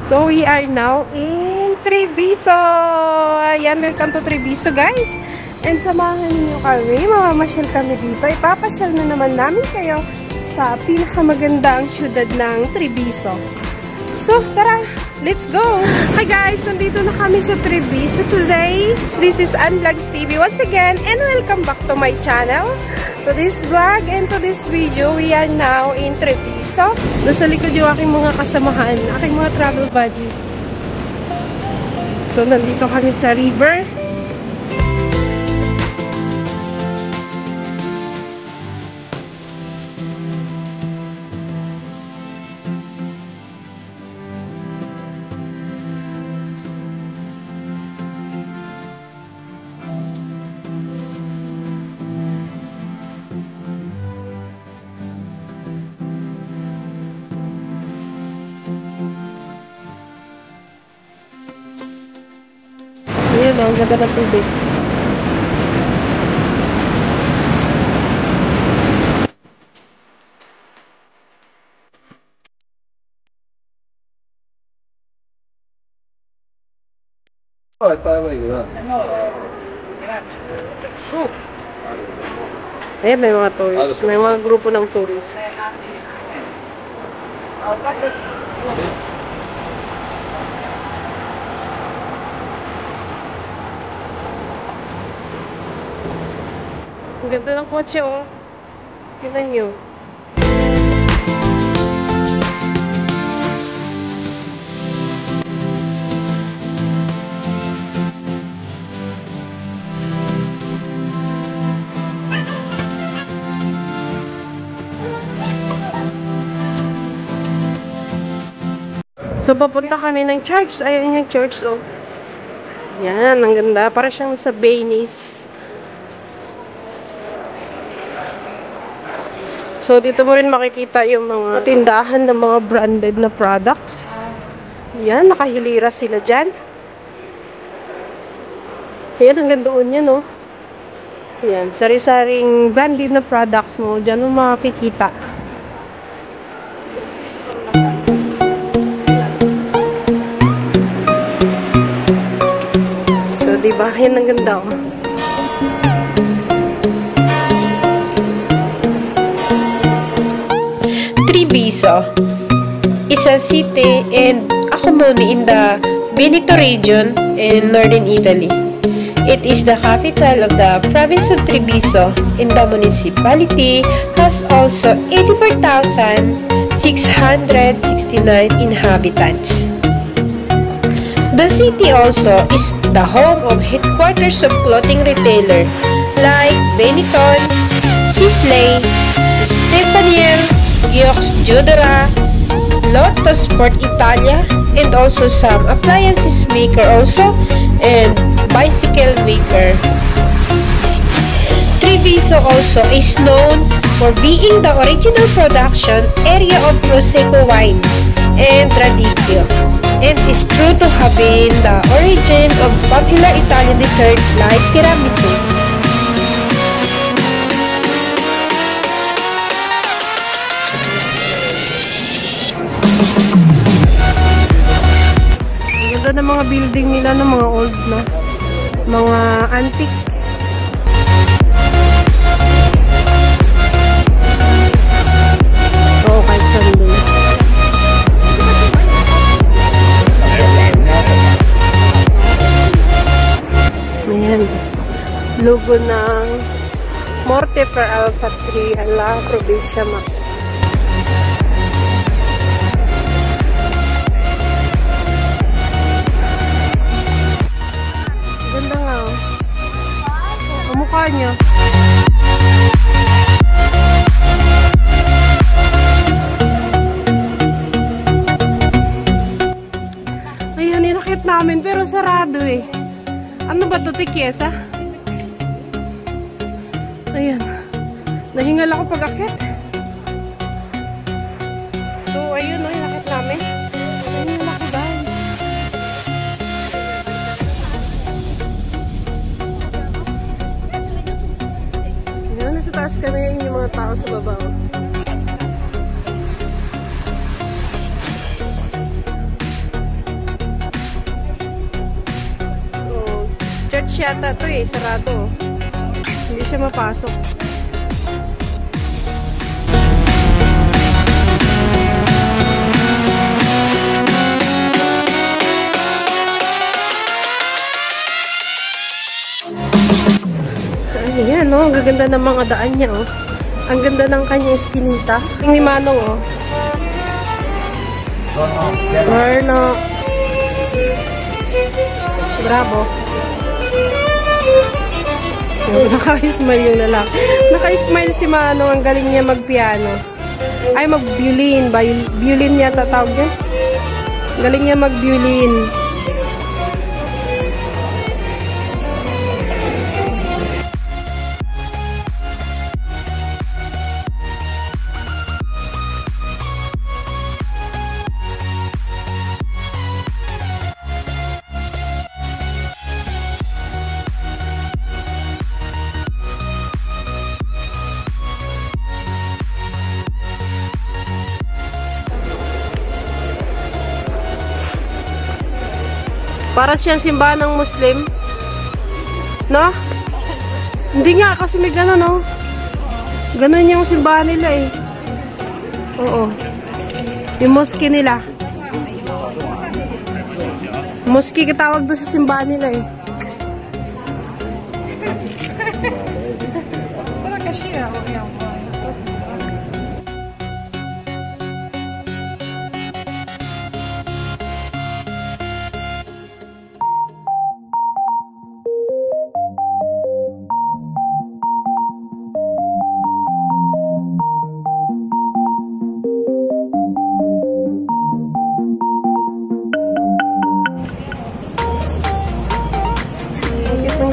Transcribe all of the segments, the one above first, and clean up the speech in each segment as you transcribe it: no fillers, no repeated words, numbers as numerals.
So, we are now in Treviso. Ayan, welcome to Treviso, guys. And samahan niyo kami. Mamamasyal kami dito. Ipapasyal na naman namin kayo sa pinakamagandang syudad ng Treviso. So, tara! Let's go! Hi guys! Nandito na kami sa Treviso today. This is Unvlogs TV once again. And welcome back to my channel. To this vlog and to this video, we are now in Treviso. Nasa likod yung aking mga kasamahan, aking mga travel buddy. So, nandito kami sa river. Ayan o, ang ganda ng tubig. Ayan, may mga tourists. May mga grupo ng tourists. Ang ganda ng kotse, oh. Tignan nyo. So, papunta kami ng church. Ayan yung church, oh. Yan, ang ganda. Para siyang sa Venice. So, dito mo rin makikita yung mga tindahan ng mga branded na products. Yan, nakahilira sila dyan. Yan, hanggang doon yan, oh. Yan, sari-saring branded na products mo. Dyan mo makikita. So, diba? Yan, ang ganda, oh. Treviso is a city and a commune in the Veneto region in northern Italy. It is the capital of the province of Treviso, and the municipality has also 84,669 inhabitants. The city also is the home of headquarters of clothing retailer like Benetton, Sisley, Stefanel, Yux Jodora, Lotto Sport Italia, and also some appliances maker also, and bicycle maker. Treviso also is known for being the original production area of Prosecco wine and Radicchio, and is true to have been the origin of popular Italian dessert like tiramisu. Ng mga building nila ng mga old na mga antique. Oo, kahit saan doon. Ayan, logo ng Morte per Alpha 3 ala Provincia Mac. Mukha niya. Ayun, inakit namin pero sarado eh. Ano ba ito? Tikyesa? Ayan. Nahingal ako pag-akit. So, ayun o, inakit namin. Ayun, laki guys. Ayun, nasa taas kami yung mga tao sa baba. yata to eh. Sarado. Hindi siya mapasok. Ayan, no? Ang gaganda ng mga daan niya, oh. Ang ganda ng kanyang eskinita. Yung ni Manong, oh. Marno. Bravo. Naka-smile yung lalaki. Naka-smile si Manong. Ang galing niya mag-piano. Ay, mag-violin. Violin yata tawag yan. Galing niya mag-violin. Para siyang simbahan ng Muslim. No? Hindi nga, kasi may gano'n, no? Gano'n yung simbahan nila, eh. Oo. Yung mosque nila. Mosque katawag doon sa simbahan nila, eh.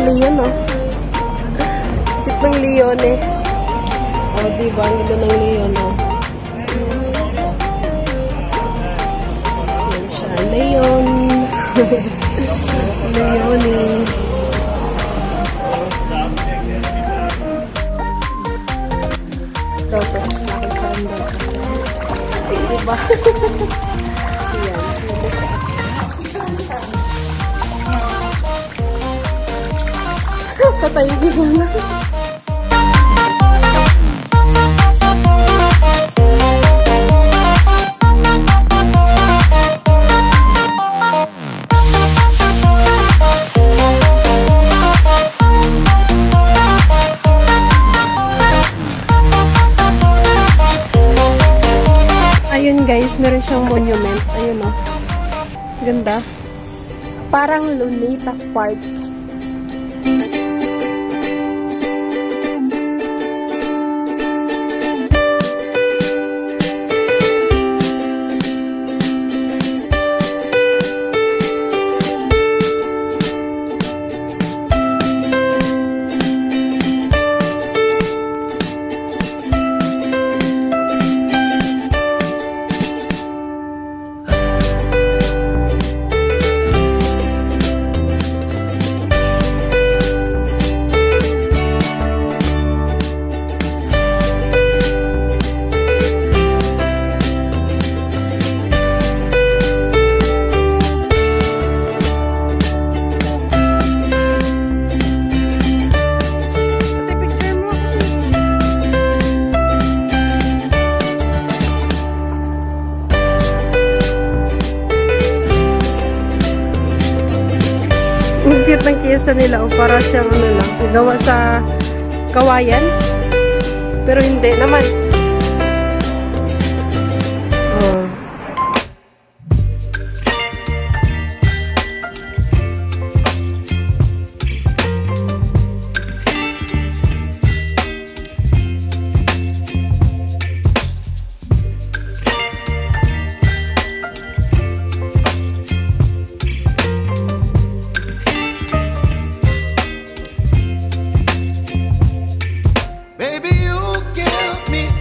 Leon, oh. Tip ng Leon, eh. Oh, diba? Ang ganda ng Leon, oh. Yan siya. Leon. Leon, eh. Ito, ito. Nakikhaan daw. Diba? Yan. Ito siya. Patayin ko sana. Ayun guys, meron siyang monument. Ayun o. Ganda. Parang Luneta Park. Ang cute ng kiyesa nila, o para siyang ano lang, gawa sa kawayan. Pero hindi naman. Oh. Baby, you give me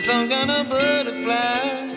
some kind of butterfly.